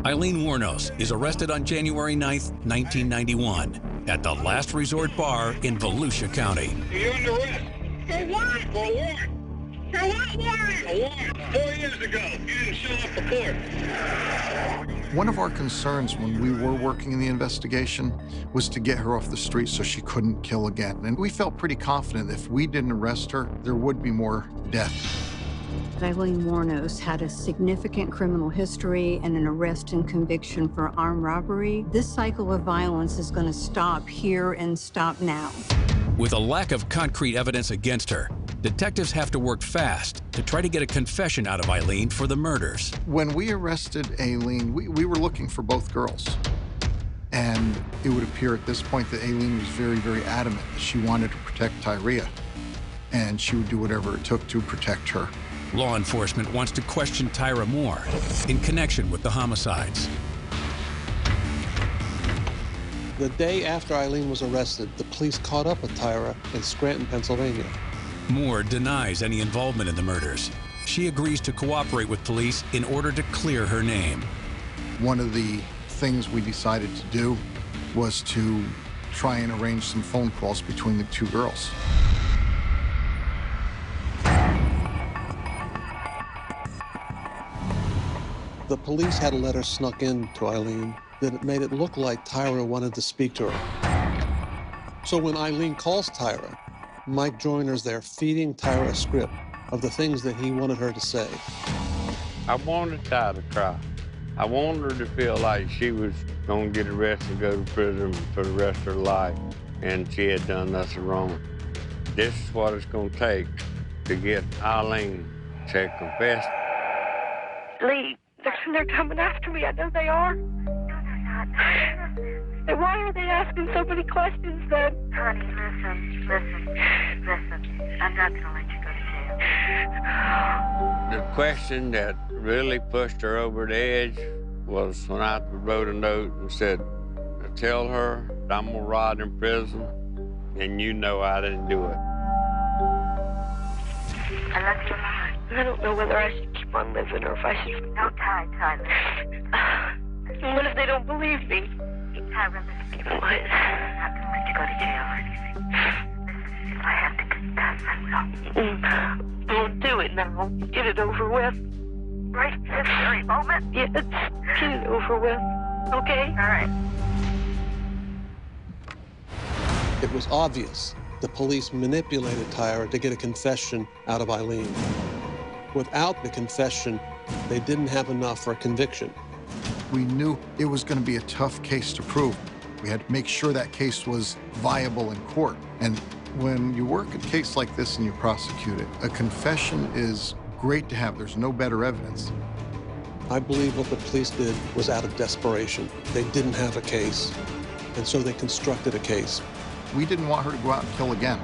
Aileen Wuornos is arrested on January 9th, 1991, at the Last Resort Bar in Volusia County. You're under arrest. For what? For what? For what warrant? A warrant. 4 years ago, you didn't show up for court. One of our concerns when we were working in the investigation was to get her off the street so she couldn't kill again. And we felt pretty confident if we didn't arrest her, there would be more death. Aileen Wuornos had a significant criminal history and an arrest and conviction for armed robbery. This cycle of violence is going to stop here and stop now. With a lack of concrete evidence against her, detectives have to work fast to try to get a confession out of Aileen for the murders. When we arrested Aileen, we were looking for both girls. And it would appear at this point that Aileen was very, very adamant that she wanted to protect Tyra, and she would do whatever it took to protect her. Law enforcement wants to question Tyra Moore in connection with the homicides. The day after Aileen was arrested, the police caught up with Tyra in Scranton, Pennsylvania. Moore denies any involvement in the murders. She agrees to cooperate with police in order to clear her name. One of the things we decided to do was to try and arrange some phone calls between the two girls. The police had a letter snuck in to Aileen that made it look like Tyra wanted to speak to her. So when Aileen calls Tyra, Mike Joyner's there feeding Tyra a script of the things that he wanted her to say. I wanted Tyra to cry. I wanted her to feel like she was going to get arrested and go to prison for the rest of her life, and she had done nothing wrong. This is what it's going to take to get Aileen to confess. Lee, they're coming after me. I know they are. No, they're not. Then why are they asking so many questions then? Honey, listen. I'm not going to let you go to jail. The question that really pushed her over the edge was when I wrote a note and said, tell her I'm going to rot in prison, and you know I didn't do it. I love you, Mom. I don't know whether I should keep on living or if I should... No, Tyler. What if they don't believe me? Tyra, listen. What? I'm not going to let you go to jail or anything. Listen, if I have to confess, I will. Don't do it now. Get it over with. Right this very moment? Yes. Get it over with. Okay? All right. It was obvious the police manipulated Tyra to get a confession out of Aileen. Without the confession, they didn't have enough for a conviction. We knew it was going to be a tough case to prove. We had to make sure that case was viable in court. And when you work a case like this and you prosecute it, a confession is great to have. There's no better evidence. I believe what the police did was out of desperation. They didn't have a case, and so they constructed a case. We didn't want her to go out and kill again.